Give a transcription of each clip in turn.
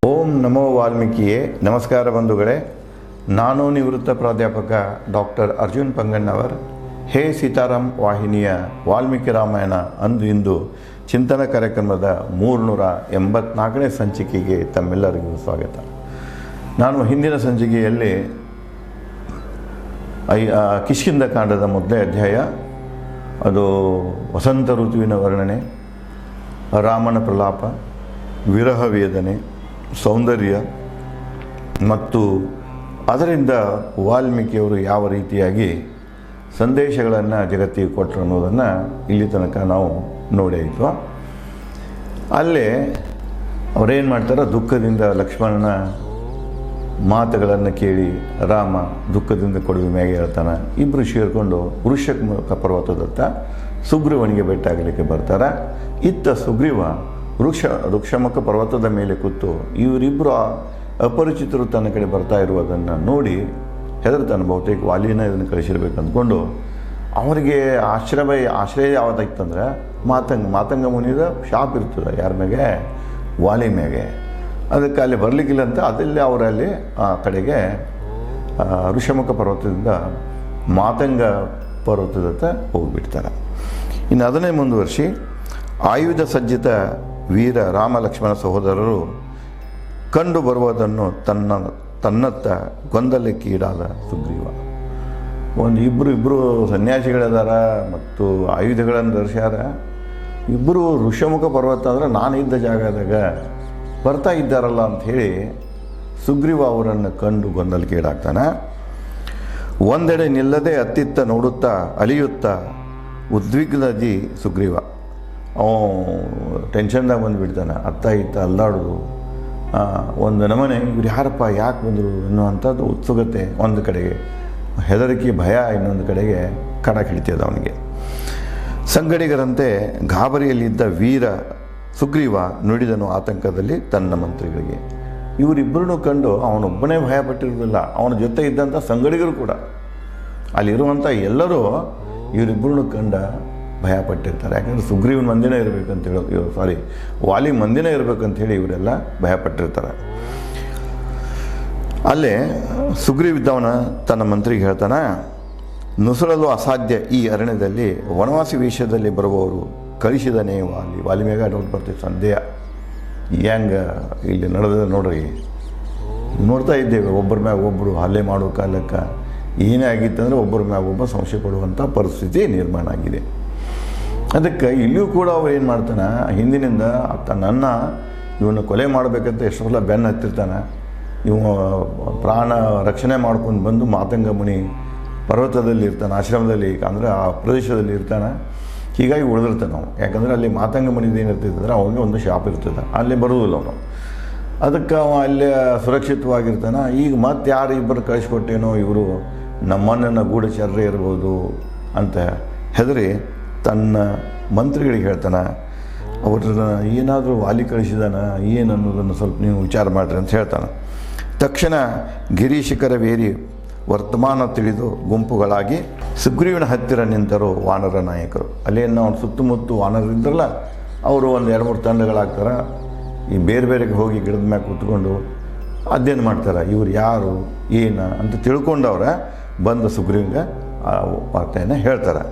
ಓಂ ನಮೋ ವಾಲ್ಮೀಕಿಯೇ. ನಮಸ್ಕಾರ ಬಂಧುಗಳೇ, ನಾನು ನಿವೃತ್ತ ಪ್ರಾಧ್ಯಾಪಕ ಡಾಕ್ಟರ್ ಅರ್ಜುನ್ ಪಂಗಣ್ಣವರ್. ಹೇ ಸೀತಾರಾಮ್ ವಾಹಿನಿಯ ವಾಲ್ಮೀಕಿ ರಾಮಾಯಣ ಅಂದು ಇಂದು ಚಿಂತನ ಕಾರ್ಯಕ್ರಮದ 384ನೇ ಸಂಚಿಕೆಗೆ ತಮ್ಮೆಲ್ಲರಿಗೂ ಸ್ವಾಗತ. ನಾನು ಹಿಂದಿನ ಸಂಚಿಕೆಯಲ್ಲಿ ಕಿಷ್ಕಿಂಧ ಕಾಂಡದ ಮೊದಲನೇ ಅಧ್ಯಾಯ, ಅದು ವಸಂತ ಋತುವಿನ ವರ್ಣನೆ, ರಾಮನ ಪ್ರಲಾಪ, ವಿರಹ ವೇದನೆ, ಸೌಂದರ್ಯ ಮತ್ತು ಅದರಿಂದ ವಾಲ್ಮೀಕಿಯವರು ಯಾವ ರೀತಿಯಾಗಿ ಸಂದೇಶಗಳನ್ನು ಜಗತ್ತಿಗೆ ಕೊಟ್ಟರು ಅನ್ನೋದನ್ನು ಇಲ್ಲಿ ತನಕ ನಾವು ನೋಡಾಯಿತು. ಅಲ್ಲೇ ಅವರೇನು ಮಾಡ್ತಾರೆ, ದುಃಖದಿಂದ ಲಕ್ಷ್ಮಣನ ಮಾತುಗಳನ್ನು ಕೇಳಿ ರಾಮ ದುಃಖದಿಂದ ಕೊಡುವ ಮ್ಯಾಗೆ ಹೇಳ್ತಾನೆ. ಇಬ್ಬರು ಸೇರಿಕೊಂಡು ವೃಷಕ ಪರ್ವತದತ್ತ ಸುಗ್ರೀವನಿಗೆ ಭೇಟಿಯಾಗಲಿಕ್ಕೆ ಬರ್ತಾರೆ. ಇತ್ತ ಸುಗ್ರೀವ ವೃಕ್ಷಮುಖ ಪರ್ವತದ ಮೇಲೆ ಕೂತು ಇವರಿಬ್ಬರು ಅಪರಿಚಿತರು ತನ್ನ ಕಡೆ ಬರ್ತಾ ಇರುವುದನ್ನು ನೋಡಿ ಹೆದರ್ತಾನೆ. ಬಹುತೇಕ ವಾಲಿನ ಇದನ್ನು ಕಳಿಸಿರ್ಬೇಕು ಅಂದ್ಕೊಂಡು ಅವರಿಗೆ ಆಶ್ರಯ ಯಾವುದಾಯ್ತಂದ್ರೆ ಮಾತಂಗ ಮುನಿದ ಶಾಪ್ ಇರ್ತದೆ. ಯಾರ ಮ್ಯಾಗೆ? ವಾಲಿ ಮ್ಯಾಗೆ. ಅದಕ್ಕೆ ಅಲ್ಲಿ ಬರಲಿಕ್ಕಿಲ್ಲ ಅಂತ ಅದಲ್ಲೇ ಅವರಲ್ಲಿ ಆ ಕಡೆಗೆ ಋಷಮುಖ ಪರ್ವತದಿಂದ ಮಾತಂಗ ಪರ್ವತದತ್ತ ಹೋಗಿಬಿಡ್ತಾರೆ. ಇನ್ನು ಅದನ್ನೇ ಮುಂದುವರಿಸಿ ಆಯುಧ ಸಜ್ಜಿತ ವೀರ ರಾಮ ಲಕ್ಷ್ಮಣ ಸಹೋದರರು ಕಂಡು ಬರುವುದನ್ನು ತನ್ನತ್ತ ಗೊಂದಲಕ್ಕೀಡಾದ ಸುಗ್ರೀವ. ಇಬ್ಬರು ಸನ್ಯಾಸಿಗಳಿದಾರ ಮತ್ತು ಆಯುಧಗಳನ್ನು ಧರಿಸ್ಯಾರ. ಇಬ್ಬರು ಋಷಮುಖ ಪರ್ವತ ಅಂದರೆ ನಾನು ಇದ್ದ ಜಾಗದಾಗ ಬರ್ತಾ ಇದ್ದಾರಲ್ಲ ಅಂಥೇಳಿ ಸುಗ್ರೀವ ಅವರನ್ನು ಕಂಡು ಗೊಂದಲಕ್ಕೀಡಾಗ್ತಾನೆ. ಒಂದೆಡೆ ನಿಲ್ಲದೆ ಅತ್ತಿತ್ತ ನೋಡುತ್ತಾ ಅಲಿಯುತ್ತಾ ಉದ್ವಿಗ್ನದಿ ಸುಗ್ರೀವ. ಟೆನ್ಷನ್ದಾಗ ಬಂದುಬಿಡ್ತಾನೆ. ಅತ್ತ ಇತ್ತ ಅಲ್ಲಾಡೋದು, ಒಂದು ನಮನೆ ಇವ್ರು ಯಾರಪ್ಪ, ಯಾಕೆ ಬಂದರು ಅನ್ನುವಂಥದ್ದು ಉತ್ಸುಕತೆ ಒಂದು ಕಡೆಗೆ, ಹೆದರಿಕೆ ಭಯ ಇನ್ನೊಂದು ಕಡೆಗೆ ಕಣ ಹಿಡಿತದ ಅವನಿಗೆ. ಸಂಗಡಿಗರಂತೆ ಗಾಬರಿಯಲ್ಲಿದ್ದ ವೀರ ಸುಗ್ರೀವ ನುಡಿದನು ಆತಂಕದಲ್ಲಿ ತನ್ನ ಮಂತ್ರಿಗಳಿಗೆ. ಇವರಿಬ್ಬರನ್ನು ಕಂಡು ಅವನೊಬ್ಬನೇ ಭಯಪಟ್ಟಿರೋದಿಲ್ಲ, ಅವನ ಜೊತೆ ಇದ್ದಂಥ ಸಂಗಡಿಗರು ಕೂಡ, ಅಲ್ಲಿರುವಂಥ ಎಲ್ಲರೂ ಇವರಿಬ್ಬರನ್ನು ಕಂಡ ಭಯಪಟ್ಟಿರ್ತಾರೆ. ಯಾಕಂದರೆ ಸುಗ್ರೀವನ ಮಂದಿನೇ ಇರಬೇಕಂತೇಳಿ ವಾಲಿ ಮಂದಿನೇ ಇರಬೇಕಂತೇಳಿ ಇವರೆಲ್ಲ ಭಯಪಟ್ಟಿರ್ತಾರೆ. ಅಲ್ಲೇ ಸುಗ್ರೀವ್ ಇದ್ದವನ ತನ್ನ ಮಂತ್ರಿಗೆ ಹೇಳ್ತಾನೆ, ನುಸುಳಲು ಅಸಾಧ್ಯ ಈ ಅರಣ್ಯದಲ್ಲಿ ವನವಾಸಿ ವೇಷದಲ್ಲಿ ಬರುವವರು ಕಳಿಸಿದನೇ ವಾಲಿ ಮ್ಯಾಗ ಡೌಟ್ ಬರ್ತೀವಿ. ಸಂದೇಹ ಹೆಂಗೆ ಇಲ್ಲಿ ನಡೆದ ನೋಡ್ರಿ, ನೋಡ್ತಾ ಇದ್ದೇವೆ. ಒಬ್ಬರ ಮ್ಯಾಗ ಒಬ್ಬರು ಹಲ್ಲೆ ಮಾಡೋ ಕಾಲಕ್ಕೆ ಏನೇ ಆಗಿತ್ತಂದರೆ ಒಬ್ಬರ ಮ್ಯಾಗ ಒಬ್ಬ ಸಂಶಯ ಪಡುವಂಥ ಪರಿಸ್ಥಿತಿ ನಿರ್ಮಾಣ ಆಗಿದೆ. ಅದಕ್ಕೆ ಇಲ್ಲಿಯೂ ಕೂಡ ಅವ್ರು ಏನು ಮಾಡ್ತಾನೆ, ಹಿಂದಿನಿಂದ ತನ್ನ ಇವನು ಕೊಲೆ ಮಾಡಬೇಕಂತ ಎಷ್ಟೋ ಸಲ ಬೆನ್ನು ಹತ್ತಿರ್ತಾನೆ. ಇವ ಪ್ರಾಣ ರಕ್ಷಣೆ ಮಾಡ್ಕೊಂಡು ಬಂದು ಮಾತಂಗ ಮುನಿ ಪರ್ವತದಲ್ಲಿ ಇರ್ತಾನೆ, ಆಶ್ರಮದಲ್ಲಿ, ಅಂದರೆ ಆ ಪ್ರದೇಶದಲ್ಲಿ ಇರ್ತಾನೆ. ಹೀಗಾಗಿ ಉಳಿದಿರ್ತಾನೆ ನಾವು. ಯಾಕಂದರೆ ಅಲ್ಲಿ ಮಾತಂಗ ಮುನಿದು ಏನಿರ್ತೈತಂದ್ರೆ ಅವನಿಗೆ ಒಂದು ಶಾಪ್ ಇರ್ತದೆ, ಅಲ್ಲಿ ಬರುವುದಿಲ್ಲ ಅವನು. ಅದಕ್ಕೆ ಅವ ಅಲ್ಲೇ ಸುರಕ್ಷಿತವಾಗಿರ್ತಾನೆ. ಈಗ ಮತ್ತೆ ಯಾರು ಇಬ್ಬರು ಕಳಿಸ್ಕೊಟ್ಟೇನೋ ಇವರು ನಮ್ಮನ್ನು ಗೂಢಚರ್ಯ ಇರ್ಬೋದು ಅಂತ ಹೆದರಿ ತನ್ನ ಮಂತ್ರಿಗಳಿಗೆ ಹೇಳ್ತಾನೆ, ಅವ್ರನ್ನ ಏನಾದರೂ ವಾಲಿ ಕಳಿಸಿದಾನ ಏನು ಅನ್ನೋದನ್ನು ಸ್ವಲ್ಪ ನೀವು ವಿಚಾರ ಮಾಡಿರಿ ಅಂತ ಹೇಳ್ತಾನೆ. ತಕ್ಷಣ ಗಿರಿಶಿಖರವೇರಿ ವರ್ತಮಾನ ತಿಳಿದು ಗುಂಪುಗಳಾಗಿ ಸುಗ್ರೀವನ ಹತ್ತಿರ ನಿಂತರು ವಾನರ ನಾಯಕರು. ಅಲ್ಲೇನು ಅವ್ನು ಸುತ್ತಮುತ್ತ ವಾನರರಿದ್ರಲ್ಲ, ಅವರು ಒಂದು 2-3 ತಂಡಗಳಾಗ್ತಾರೆ. ಈ ಬೇರೆ ಬೇರೆಗೆ ಹೋಗಿ ಗಿಡದ ಮ್ಯಾಗ ಕೂತ್ಕೊಂಡು ಅಧ್ಯಯನ ಮಾಡ್ತಾರೆ, ಇವ್ರು ಯಾರು ಏನು ಅಂತ ತಿಳ್ಕೊಂಡವ್ರ ಬಂದು ಸುಗ್ರೀವನಿಗೆ ವಾರ್ತೆಯನ್ನು ಹೇಳ್ತಾರೆ.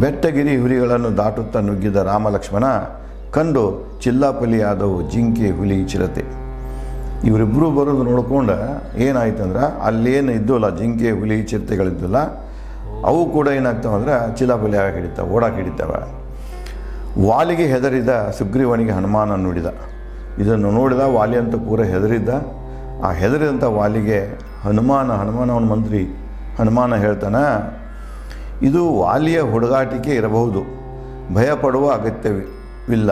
ಬೆಟ್ಟಗಿರಿ ಹುಲಿಗಳನ್ನು ದಾಟುತ್ತಾ ನುಗ್ಗಿದ ರಾಮ ಲಕ್ಷ್ಮಣ ಕಂಡು ಚಿಲ್ಲಾಪಲಿಯಾದವು ಜಿಂಕೆ, ಹುಲಿ, ಚಿರತೆ. ಇವರಿಬ್ಬರು ಬರೋದು ನೋಡ್ಕೊಂಡು ಏನಾಯ್ತಂದ್ರೆ ಅಲ್ಲೇನು ಇದ್ದವಲ್ಲ ಜಿಂಕೆ, ಹುಲಿ, ಚಿರತೆಗಳಿದ್ದಲ್ಲ ಅವು ಕೂಡ ಏನಾಗ್ತಾವಂದ್ರೆ ಚಿಲ್ಲಾಪಲಿ ಆಗಿ ಹಿಡಿತಾವೆ, ಓಡಾಕಿ ಹಿಡಿತಾವೆ. ವಾಲಿಗೆ ಹೆದರಿದ ಸುಗ್ರೀವನಿಗೆ ಹನುಮಾನ ನುಡಿದ. ಇದನ್ನು ನೋಡಿದ ವಾಲಿ ಅಂತ ಪೂರ ಹೆದರಿದ್ದ. ಆ ಹೆದರಿದಂಥ ವಾಲಿಗೆ ಹನುಮಾನ ಅವನ ಮಂತ್ರಿ ಹನುಮಾನ ಹೇಳ್ತಾನೆ, ಇದು ವಾಲಿಯ ಹುಡುಗಾಟಿಕೆ ಇರಬಹುದು, ಭಯಪಡುವ ಅಗತ್ಯವಿಲ್ಲ.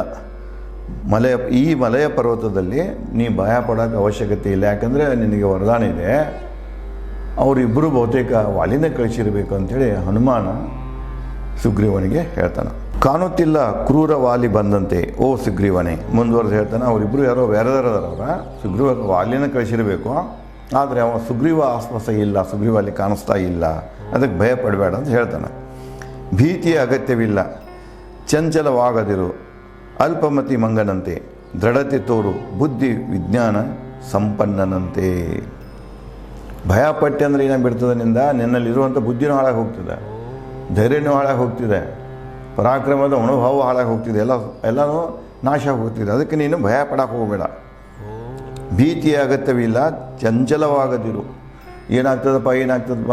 ಈ ಮಲಯ ಪರ್ವತದಲ್ಲಿ ನೀ ಭಯ ಪಡೋಕ್ಕೆ ಅವಶ್ಯಕತೆ ಇಲ್ಲ, ಯಾಕಂದರೆ ನಿನಗೆ ವರದಾನ ಇದೆ. ಅವರಿಬ್ಬರು ಬಹುತೇಕ ವಾಲಿನ ಕಳಿಸಿರಬೇಕು ಅಂಥೇಳಿ ಹನುಮಾನ ಸುಗ್ರೀವನಿಗೆ ಹೇಳ್ತಾನೆ. ಕಾಣುತ್ತಿಲ್ಲ ಕ್ರೂರ ವಾಲಿ ಬಂದಂತೆ ಓ ಸುಗ್ರೀವನೇ ಮುಂದುವರೆದು ಹೇಳ್ತಾನೆ. ಅವರಿಬ್ಬರು ಯಾರೋ ಬೇರೆದವರ ಸುಗ್ರೀವ ವಾಲಿನ ಕಳಿಸಿರಬೇಕು, ಆದರೆ ಅವ ಸುಗ್ರೀವ ಆಸ್ವಾಸ ಇಲ್ಲ, ಸುಗ್ರೀವ ಅಲ್ಲಿ ಕಾಣಿಸ್ತಾ ಇಲ್ಲ, ಅದಕ್ಕೆ ಭಯ ಪಡಬೇಡ ಅಂತ ಹೇಳ್ತಾನೆ. ಭೀತಿಯ ಅಗತ್ಯವಿಲ್ಲ, ಚಂಚಲವಾಗದಿರು, ಅಲ್ಪಮತಿ ಮಂಗನಂತೆ, ದೃಢತೆ ತೋರು, ಬುದ್ಧಿ ವಿಜ್ಞಾನ ಸಂಪನ್ನನಂತೆ. ಭಯ ಪಟ್ಟೆ ಅಂದರೆ ಏನಾಗ್ಬಿಡ್ತದೆ, ನಿನ್ನಲ್ಲಿರುವಂಥ ಬುದ್ಧಿನೂ ಹಾಳಾಗಿ ಹೋಗ್ತದೆ, ಧೈರ್ಯನೂ ಹಾಳಾಗಿ ಹೋಗ್ತಿದೆ, ಪರಾಕ್ರಮದ ಅನುಭವ ಹಾಳಾಗಿ ಹೋಗ್ತಿದೆ, ಎಲ್ಲನೂ ನಾಶ ಹೋಗ್ತಿದೆ. ಅದಕ್ಕೆ ನೀನು ಭಯ ಪಡಕ್ಕೆ ಹೋಗಬೇಡ. ಭೀತಿಯ ಅಗತ್ಯವಿಲ್ಲ, ಚಂಚಲವಾಗದಿರು. ಏನಾಗ್ತದಪ್ಪ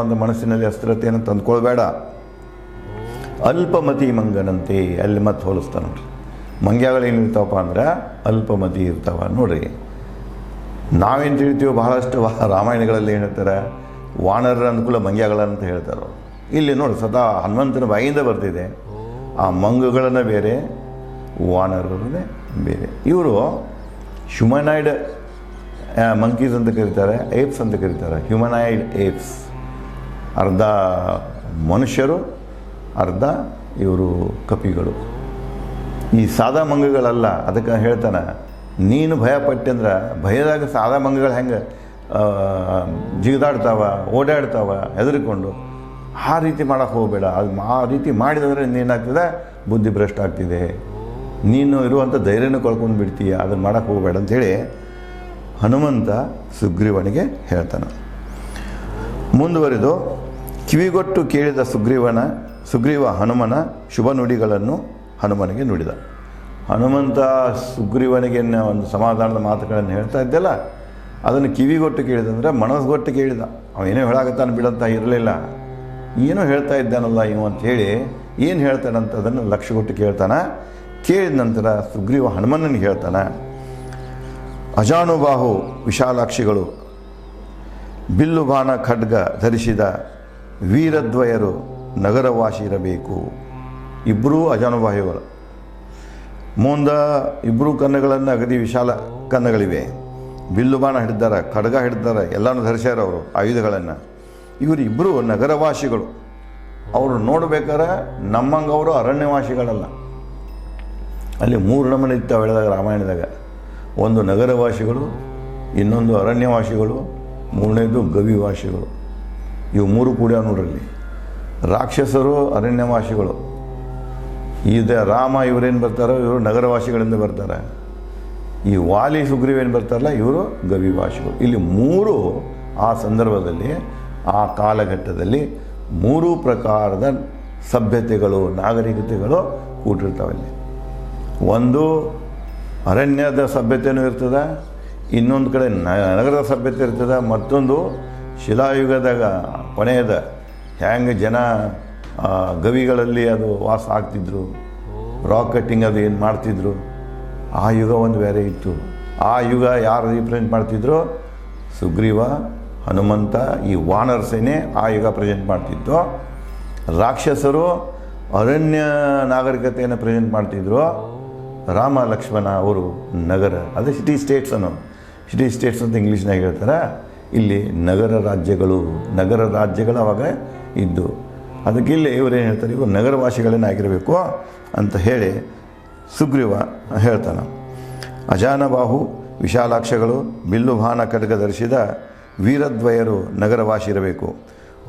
ಅಂತ ಮನಸ್ಸಿನಲ್ಲಿ ಅಸ್ಥಿರತೆಯನ್ನು ತಂದುಕೊಳ್ಬೇಡ. ಅಲ್ಪಮತಿ ಮಂಗನಂತೆ, ಅಲ್ಲಿ ಮತ್ತೆ ಹೋಲಿಸ್ತಾನೆ ನೋಡ್ರಿ. ಮಂಗ್ಯಗಳು ಏನಿರ್ತಾವಪ್ಪ ಅಂದ್ರೆ ಅಲ್ಪಮತಿ ಇರ್ತಾವ ನೋಡ್ರಿ. ನಾವೇನು ತಿಳಿತೀವೋ ಬಹಳಷ್ಟು ರಾಮಾಯಣಗಳಲ್ಲಿ ಏನು ಹೇಳ್ತಾರೆ, ವಾನರರ ಅನುಕೂಲ ಮಂಗ್ಯಗಳಂತ ಹೇಳ್ತಾರೆ. ಇಲ್ಲಿ ನೋಡಿ ಸದಾ ಹನುಮಂತನ ಬಾಯಿಂದ ಬರ್ತಿದೆ. ಆ ಮಂಗಗಳನ್ನೇ ಬೇರೆ, ವಾನರರನ್ನೇ ಬೇರೆ. ಇವರು ಹ್ಯುಮನಾಯ್ಡ್ ಮಂಕೀಸ್ ಅಂತ ಕರೀತಾರೆ, ಏಪ್ಸ್ ಅಂತ ಕರೀತಾರೆ. ಹ್ಯುಮನಾಯ್ಡ್ ಏಪ್ಸ್, ಅರ್ಧ ಮನುಷ್ಯರು ಅರ್ಧ ಇವರು ಕಪಿಗಳು. ಈ ಸಾದಾ ಮಂಗಗಳಲ್ಲ. ಅದಕ್ಕೆ ಹೇಳ್ತಾನೆ, ನೀನು ಭಯ ಪಟ್ಟಂದ್ರೆ ಭಯದಾಗ ಸಾದಾ ಮಂಗಗಳು ಹೆಂಗೆ ಜಿಗಿದಾಡ್ತಾವ, ಓಡಾಡ್ತಾವ ಹೆದರಿಕೊಂಡು, ಆ ರೀತಿ ಮಾಡೋಕ್ಕೆ ಹೋಗಬೇಡ. ಆ ರೀತಿ ಮಾಡಿದಂದರೆ ಏನಾಗ್ತದೆ, ಬುದ್ಧಿ ಭ್ರಷ್ಟ ಆಗ್ತಿದೆ, ನೀನು ಇರುವಂಥ ಧೈರ್ಯನೂ ಕಳ್ಕೊಂಡು ಬಿಡ್ತೀಯ, ಅದನ್ನು ಮಾಡೋಕ್ಕೆ ಹೋಗಬೇಡ ಅಂಥೇಳಿ ಹನುಮಂತ ಸುಗ್ರೀವನಿಗೆ ಹೇಳ್ತಾನೆ. ಮುಂದುವರೆದು ಕಿವಿಗೊಟ್ಟು ಕೇಳಿದ ಸುಗ್ರೀವ ಹನುಮನ ಶುಭ ನುಡಿಗಳನ್ನು ಹನುಮನಿಗೆ ನುಡಿದ. ಹನುಮಂತ ಸುಗ್ರೀವನಿಗೆ ಒಂದು ಸಮಾಧಾನದ ಮಾತುಗಳನ್ನು ಹೇಳ್ತಾ ಇದ್ದಲ್ಲ, ಅದನ್ನು ಕಿವಿಗೊಟ್ಟು ಕೇಳಿದಂದರೆ ಮನಸ್ಸುಗೊಟ್ಟು ಕೇಳಿದ. ಅವೇನೋ ಹೇಳಾಗತ್ತಾನೆ ಬಿಡಂತ ಇರಲಿಲ್ಲ, ಏನೋ ಹೇಳ್ತಾ ಇದ್ದಾನಲ್ಲ ಇವ ಅಂಥೇಳಿ ಏನು ಹೇಳ್ತಾನಂತ ಅದನ್ನು ಲಕ್ಷ್ಯಗೊಟ್ಟು ಕೇಳ್ತಾನೆ. ಕೇಳಿದ ನಂತರ ಸುಗ್ರೀವ ಹನುಮನಿಗೆ ಹೇಳ್ತಾನೆ, ಅಜಾನುಬಾಹು ವಿಶಾಲಾಕ್ಷಿಗಳು, ಬಿಲ್ಲು ಬಾಣ ಖಡ್ಗ ಧರಿಸಿದ ವೀರದ್ವಯರು ನಗರವಾಸಿ ಇರಬೇಕು. ಇಬ್ಬರೂ ಅಜಾನುಬಾಹುಗಳು. ಮುಂದ ಇಬ್ಬರೂ ಕಣ್ಣುಗಳನ್ನು ಅಗದಿ ವಿಶಾಲ ಕಣ್ಣುಗಳಿವೆ. ಬಿಲ್ಲು ಬಾಣ ಹಿಡಿದಾರೆ, ಖಡ್ಗ ಹಿಡಿದಾರೆ, ಎಲ್ಲನೂ ಧರಿಸ್ಯಾರ ಅವರು ಆಯುಧಗಳನ್ನು. ಇವರು ಇಬ್ಬರು ನಗರವಾಸಿಗಳು. ಅವರು ನೋಡ್ಬೇಕಾದ್ರೆ ನಮ್ಮಂಗೆ ಅವರು ಅರಣ್ಯವಾಸಿಗಳಲ್ಲ. ಅಲ್ಲಿ 3 ನಮೂನೆ ಇರ್ತಾವೆ ಹೇಳಿದಾಗ ರಾಮಾಯಣದಾಗ. ಒಂದು ನಗರವಾಸಿಗಳು, ಇನ್ನೊಂದು ಅರಣ್ಯವಾಸಿಗಳು, 3ನೇದು ಗವಿವಾಸಿಗಳು. ಇವು 3 ಕೂಡ ನೋಡ್ರಲ್ಲಿ. ರಾಕ್ಷಸರು ಅರಣ್ಯವಾಸಿಗಳು, ರಾಮ ಇವರೇನು ಬರ್ತಾರೋ ಇವರು ನಗರವಾಸಿಗಳಿಂದ ಬರ್ತಾರೆ. ಈ ವಾಲಿ ಸುಗ್ರೀವೇನು ಬರ್ತಾರಲ್ಲ ಇವರು ಗವಿವಾಸಿಗಳು. ಇಲ್ಲಿ 3 ಆ ಸಂದರ್ಭದಲ್ಲಿ ಆ ಕಾಲಘಟ್ಟದಲ್ಲಿ 3 ಪ್ರಕಾರದ ಸಭ್ಯತೆಗಳು, ನಾಗರಿಕತೆಗಳು ಕೂಟಿರ್ತಾವಲ್ಲಿ. ಒಂದು ಅರಣ್ಯದ ಸಭ್ಯತೆಯೂ ಇರ್ತದೆ, ಇನ್ನೊಂದು ಕಡೆ ನಗರದ ಸಭ್ಯತೆ ಇರ್ತದೆ, ಮತ್ತೊಂದು ಶಿಲಾಯುಗದಾಗ ಕೊನೆಯದ ಹ್ಯಾಂಗೆ ಜನ ಗವಿಗಳಲ್ಲಿ ಅದು ವಾಸ ಆಗ್ತಿದ್ರು, ರಾಕ್ ಕಟ್ಟಿಂಗ್ ಅದು ಏನು ಮಾಡ್ತಿದ್ರು, ಆ ಯುಗ ಒಂದು ಬೇರೆ ಇತ್ತು. ಆ ಯುಗ ಯಾರು ರಿಪ್ರೆಸೆಂಟ್ ಮಾಡ್ತಿದ್ರು? ಸುಗ್ರೀವ, ಹನುಮಂತ, ಈ ವಾನರ ಸೇನೆ ಆ ಯುಗ ಪ್ರೆಸೆಂಟ್ ಮಾಡ್ತಿತ್ತು. ರಾಕ್ಷಸರು ಅರಣ್ಯ ನಾಗರಿಕತೆಯನ್ನು ಪ್ರೆಸೆಂಟ್ ಮಾಡ್ತಿದ್ರು. ರಾಮ ಲಕ್ಷ್ಮಣ ಅವರು ನಗರ, ಅದು ಸಿಟಿ ಸ್ಟೇಟ್ಸ್ ಅಂತ ಇಂಗ್ಲೀಷ್ನಾಗ ಹೇಳ್ತಾರೆ. ಇಲ್ಲಿ ನಗರ ರಾಜ್ಯಗಳು ಅವಾಗ ಇದ್ದು. ಅದಕ್ಕೆ ಇಲ್ಲಿ ಇವರೇನು ಹೇಳ್ತಾರೆ, ಇವರು ನಗರವಾಸಿಗಳೇನಾಗಿರಬೇಕು ಅಂತ ಹೇಳಿ ಸುಗ್ರೀವ ಹೇಳ್ತಾನೆ. ಅಜಾನಬಾಹು ವಿಶಾಲಾಕ್ಷಗಳು, ಬಿಲ್ಲು ಬಾಣ ಖಡ್ಗ ಧರಿಸಿದ ವೀರದ್ವಯರು ನಗರವಾಸಿ ಇರಬೇಕು.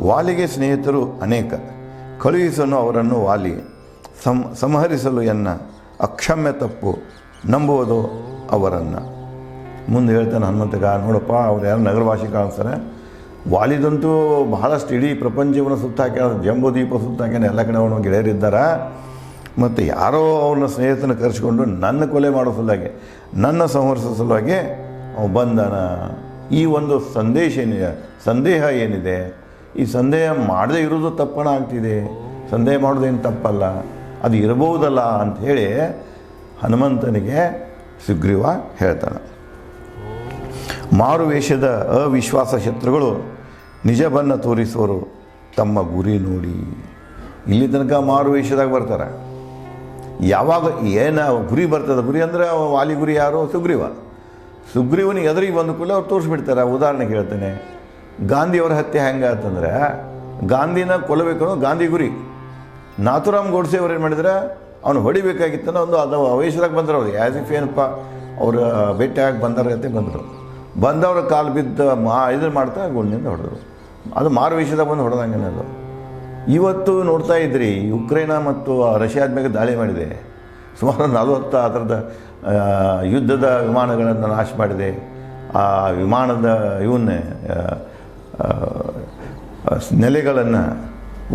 ವಾಲಿಗೆ ಸ್ನೇಹಿತರು ಅನೇಕ, ಕಳುಹಿಸಲು ಅವರನ್ನು ವಾಲಿ, ಸಂಹರಿಸಲು ಎನ್ನ ಅಕ್ಷಮ್ಯ ತಪ್ಪು, ನಂಬುವುದು ಅವರನ್ನು. ಮುಂದೆ ಹೇಳ್ತಾನೆ ಹನುಮಂತಗ, ನೋಡಪ್ಪ ಅವ್ರು ಯಾರು ನಗರವಾಸಿ ಕಾಣಿಸ್ತಾರೆ. ವಾಲಿದಂತೂ ಬಹಳಷ್ಟು ಇಡೀ ಪ್ರಪಂಚವನ್ನು ಸುತ್ತಾಕ್ಯಾನ, ಜಂಬೂದ್ವೀಪ ಸುತ್ತಾಕ್ಯಾನ, ಎಲ್ಲ ಕಡೆ ಅವನು ಗೆಳೆಯರಿದ್ದಾರೆ. ಮತ್ತು ಯಾರೋ ಅವ್ರನ್ನ ಸ್ನೇಹಿತನ ಕರೆಸ್ಕೊಂಡು ನನ್ನ ಕೊಲೆ ಮಾಡೋ ಸಲುವಾಗಿ, ನನ್ನ ಸಂಹರಿಸೋ ಸಲುವಾಗಿ ಅವ ಬಂದಾನ. ಈ ಒಂದು ಸಂದೇಹ ಏನಿದೆ, ಈ ಸಂದೇಹ ಮಾಡದೇ ಇರೋದು ತಪ್ಪಣ ಆಗ್ತಿದೆ. ಸಂದೇಹ ಮಾಡೋದೇನು ತಪ್ಪಲ್ಲ, ಅದು ಇರಬಹುದಲ್ಲ ಅಂಥೇಳಿ ಹನುಮಂತನಿಗೆ ಸುಗ್ರೀವ ಹೇಳ್ತಾನೆ. ಮಾರುವೇಷದ ಅವಿಶ್ವಾಸ ಶತ್ರುಗಳು ನಿಜವನ್ನು ತೋರಿಸುವರು ತಮ್ಮ ಗುರಿ ನೋಡಿ. ಇಲ್ಲಿ ತನಕ ಮಾರುವೇಷದಾಗ ಬರ್ತಾರೆ, ಯಾವಾಗ ಏನು ಗುರಿ ಬರ್ತದೆ, ಗುರಿ ಅಂದರೆ ವಾಲಿ ಗುರಿ ಯಾರು? ಸುಗ್ರೀವನಿಗೆ ಎದುರಿಗೆ ಬಂದ ಕೂಡಲೇ ಅವ್ರು ತೋರಿಸ್ಬಿಡ್ತಾರೆ. ಉದಾಹರಣೆಗೆ ಹೇಳ್ತೇನೆ, ಗಾಂಧಿಯವರ ಹತ್ಯೆ ಹೆಂಗೆ ಆಯ್ತಂದ್ರೆ, ಗಾಂಧಿನ ಕೊಲ್ಲಬೇಕು ಅನ್ನೋ ಗಾಂಧಿ ಗುರಿ. ನಾಥುರಾಮ್ ಗೋಡ್ಸೆ ಅವ್ರು ಏನು ಮಾಡಿದ್ರೆ, ಅವನು ಹೊಡಿಬೇಕಾಗಿತ್ತನ್ನೋ ಒಂದು ಅದು ವಯಸ್ಸಾಗಿ ಬಂದರು. ಅವ್ರು ಆ್ಯಸ್ ಇಫ್ ಏನಪ್ಪ ಅವ್ರು ಭೇಟಿಯಾಗಿ ಬಂದವ್ರ ಬಂದವ್ರ ಕಾಲು ಬಿದ್ದ ಇದನ್ನು ಮಾಡ್ತಾ ಗುಂಡಿನಿಂದ ಹೊಡೆದ್ರು. ಅದು ಮಾರು ವಿಷಯದಾಗ ಬಂದು ಹೊಡೆದಂಗೆ ಅದು. ಇವತ್ತು ನೋಡ್ತಾ ಇದ್ರಿ, ಯುಕ್ರೇನ ಮತ್ತು ರಷ್ಯಾದ ಮೇಲೆ ದಾಳಿ ಮಾಡಿದೆ. ಸುಮಾರು 40 ಅದರದ ಯುದ್ಧದ ವಿಮಾನಗಳನ್ನು ನಾಶ ಮಾಡಿದೆ. ಆ ವಿಮಾನದ ಇವನ್ನೇ ನೆಲೆಗಳನ್ನು,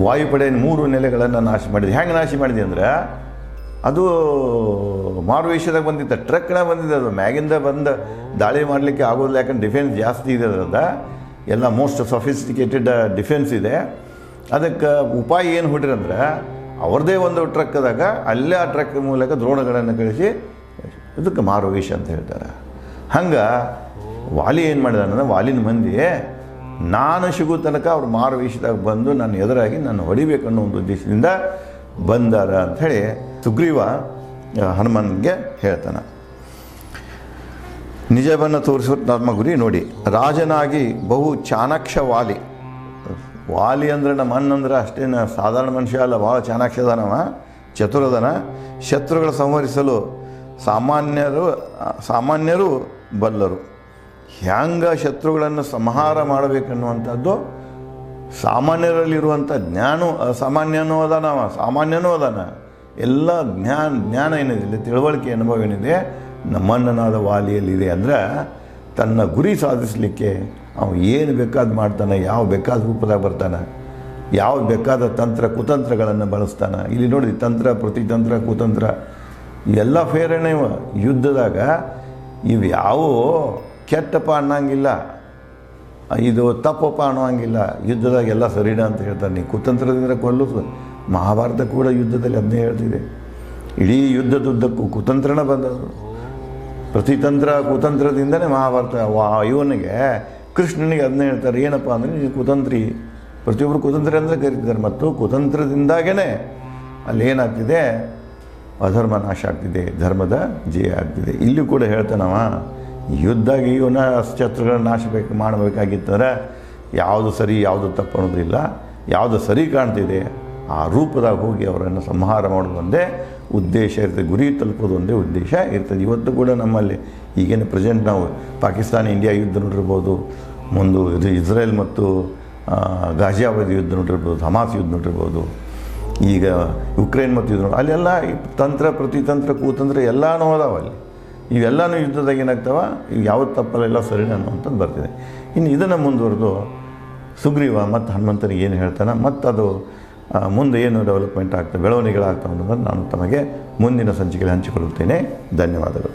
ವಾಯುಪಡೆಯ 3 ನೆಲೆಗಳನ್ನು ನಾಶ ಮಾಡಿದೆ. ಹೆಂಗೆ ನಾಶ ಮಾಡಿದೆ ಅಂದರೆ, ಅದು ಮಾರು ವಿಷಯದಾಗ ಬಂದಿತ್ತು, ಟ್ರಕ್ನ ಬಂದಿದೆ. ಅದು ಮ್ಯಾಗಿಂದ ಬಂದು ದಾಳಿ ಮಾಡಲಿಕ್ಕೆ ಆಗೋದಿಲ್ಲ, ಯಾಕಂದ್ರೆ ಡಿಫೆನ್ಸ್ ಜಾಸ್ತಿ ಇದೆ ಅದರದ, ಎಲ್ಲ ಮೋಸ್ಟ್ ಸೊಫಿಸ್ಟಿಕೇಟೆಡ್ ಡಿಫೆನ್ಸ್ ಇದೆ. ಅದಕ್ಕೆ ಉಪಾಯ ಏನು ಹೊಡ್ರಂದ್ರೆ, ಅವ್ರದ್ದೇ ಒಂದು ಟ್ರಕ್ದಾಗ ಅಲ್ಲೇ ಆ ಟ್ರಕ್ ಮೂಲಕ ದ್ರೋಣಗಳನ್ನು ಕಳಿಸಿ ಇದಕ್ಕೆ ಮಾರುವೇಷ ಅಂತ ಹೇಳ್ತಾರೆ. ಹಂಗೆ ವಾಲಿ ಏನು ಮಾಡಿದಾನಂದ್ರೆ, ವಾಲಿನ ಮಂದಿ ನಾನು ಸಿಗೋ ತನಕ ಅವ್ರು ಮಾರುವೇಷದಾಗ ಬಂದು ನನ್ನ ಎದುರಾಗಿ ನಾನು ಹೊಡಿಬೇಕನ್ನೋ ಒಂದು ಉದ್ದೇಶದಿಂದ ಬಂದಾರ ಅಂಥೇಳಿ ಸುಗ್ರೀವ ಹನುಮನ್ಗೆ ಹೇಳ್ತಾನೆ. ನಿಜವನ್ನು ತೋರಿಸೋ ನಮ್ಮ ಗುರಿ ನೋಡಿ. ರಾಜನಾಗಿ ಬಹು ಚಾಣಾಕ್ಷ ವಾಲಿ ಅಂದರೆ ನಮ್ಮ ಅಣ್ಣಂದ್ರೆ ಅಷ್ಟೇನು ಸಾಧಾರಣ ಮನುಷ್ಯ ಅಲ್ಲ, ಭಾಳ ಚಾಣಾಕ್ಷದನವ, ಚತುರದನ. ಶತ್ರುಗಳ ಸಂಹರಿಸಲು ಸಾಮಾನ್ಯರು ಬಲ್ಲರು. ಹ್ಯಾಂಗ ಶತ್ರುಗಳನ್ನು ಸಂಹಾರ ಮಾಡಬೇಕನ್ನುವಂಥದ್ದು ಸಾಮಾನ್ಯರಲ್ಲಿರುವಂಥ ಸಾಮಾನ್ಯನೂ ಅದಾನ. ಎಲ್ಲ ಜ್ಞಾನ ಏನಿದೆ, ತಿಳುವಳಿಕೆ ಅನುಭವ ಏನಿದೆ ನಮ್ಮಣ್ಣನಾದ ವಾಲಿಯಲ್ಲಿದೆ. ಅಂದರೆ ತನ್ನ ಗುರಿ ಸಾಧಿಸಲಿಕ್ಕೆ ಅವನು ಏನು ಬೇಕಾದ ಮಾಡ್ತಾನೆ, ಯಾವ ಬೇಕಾದ ರೂಪದಾಗ ಬರ್ತಾನೆ, ಯಾವ ಬೇಕಾದ ಕುತಂತ್ರಗಳನ್ನು ಬಳಸ್ತಾನೆ. ಇಲ್ಲಿ ನೋಡಿ, ತಂತ್ರ, ಪ್ರತಿತಂತ್ರ, ಕುತಂತ್ರ ಎಲ್ಲ ಫೇರೇನೆ. ಯುದ್ಧದಾಗ ಇವು ಯಾವ ಕೆಟ್ಟಪ್ಪ ಅನ್ನಂಗಿಲ್ಲ, ಇದು ತಪ್ಪಪ್ಪ ಅನ್ನೋಂಗಿಲ್ಲ. ಯುದ್ಧದಾಗ ಎಲ್ಲ ಸರಿನಾ ಅಂತ ಹೇಳ್ತಾನೆ. ನೀ ಕುತಂತ್ರದಿಂದ ಕೊಲ್ಲೋದು. ಮಹಾಭಾರತ ಕೂಡ ಯುದ್ಧದಲ್ಲಿ ಅದನ್ನೇ ಹೇಳ್ತಿದೆ. ಇಡೀ ಯುದ್ಧದುದ್ದಕ್ಕೂ ಕುತಂತ್ರನ ಬಂದದ್ದು. ಪ್ರತಿತಂತ್ರ ಕುತಂತ್ರದಿಂದನೇ ಮಹಾಭಾರತ. ಇವನಿಗೆ ಕೃಷ್ಣನಿಗೆ ಅದನ್ನೇ ಹೇಳ್ತಾರೆ, ಏನಪ್ಪ ಅಂದರೆ ನೀನು ಕುತಂತ್ರಿ. ಪ್ರತಿಯೊಬ್ಬರು ಕುತಂತ್ರಿ ಅಂದರೆ ಕರೀತಿದ್ದಾರೆ. ಮತ್ತು ಕುತಂತ್ರದಿಂದಾಗೇ ಅಲ್ಲಿ ಏನಾಗ್ತಿದೆ, ಅಧರ್ಮ ನಾಶ ಆಗ್ತಿದೆ, ಧರ್ಮದ ಜಯ ಆಗ್ತಿದೆ. ಇಲ್ಲಿ ಕೂಡ ಹೇಳ್ತಾನವ, ಯುದ್ಧಾಗ ಇವನ ಶತ್ರುಗಳನ್ನ ಮಾಡಬೇಕಾಗಿತ್ತಂದ್ರೆ ಯಾವುದು ಸರಿ ಯಾವುದು ತಪ್ಪು ಅನ್ನೋದಿಲ್ಲ. ಯಾವುದು ಸರಿ ಕಾಣ್ತಿದೆ ಆ ರೂಪದಾಗ ಹೋಗಿ ಅವರನ್ನು ಸಂಹಾರ ಮಾಡೋದು ಒಂದೇ ಉದ್ದೇಶ ಇರ್ತದೆ. ಗುರಿ ತಲುಪೋದು ಒಂದೇ ಉದ್ದೇಶ ಇರ್ತದೆ. ಇವತ್ತು ಕೂಡ ನಮ್ಮಲ್ಲಿ ಈಗೇನು ಪ್ರೆಸೆಂಟ್ ನಾವು ಪಾಕಿಸ್ತಾನ ಇಂಡಿಯಾ ಯುದ್ಧ ನೋಡಿರ್ಬೋದು, ಮುಂದೆ ಇದು ಇಸ್ರೇಲ್ ಮತ್ತು ಗಾಜಿಯಾಬಾದ್ ಯುದ್ಧ ನೋಡಿರ್ಬೋದು, ಹಮಾಸ್ ಯುದ್ಧ ನೋಡಿರ್ಬೋದು, ಈಗ ಯುಕ್ರೇನ್ ಮತ್ತು ಯುದ್ಧ ಅಲ್ಲೆಲ್ಲ ತಂತ್ರ, ಪ್ರತಿತಂತ್ರ, ಕೂತಂತ್ರ ಎಲ್ಲನೂ ಅದಾವಲ್ಲಿ. ಇವೆಲ್ಲನೂ ಯುದ್ಧದಾಗ ಏನಾಗ್ತಾವ, ಈಗ ಯಾವತ್ತು ತಪ್ಪಲ್ಲೆಲ್ಲ ಸರಿ ಅನ್ನುವಂಥದ್ದು ಬರ್ತಿದೆ. ಇನ್ನು ಇದನ್ನು ಮುಂದುವರೆದು ಸುಗ್ರೀವ ಮತ್ತು ಹನುಮಂತನಿಗೆ ಏನು ಹೇಳ್ತಾನೆ, ಮತ್ತು ಅದು ಮುಂದೆ ಏನು ಡೆವಲಪ್ಮೆಂಟ್ ಆಗ್ತದೆ, ಬೆಳವಣಿಗೆಗಳಾಗ್ತವೆ ಅನ್ನೋದನ್ನು ನಾನು ತಮಗೆ ಮುಂದಿನ ಸಂಚಿಕೆಯಲ್ಲಿ ಹಂಚಿಕೊಳ್ಳುತ್ತೇನೆ. ಧನ್ಯವಾದಗಳು.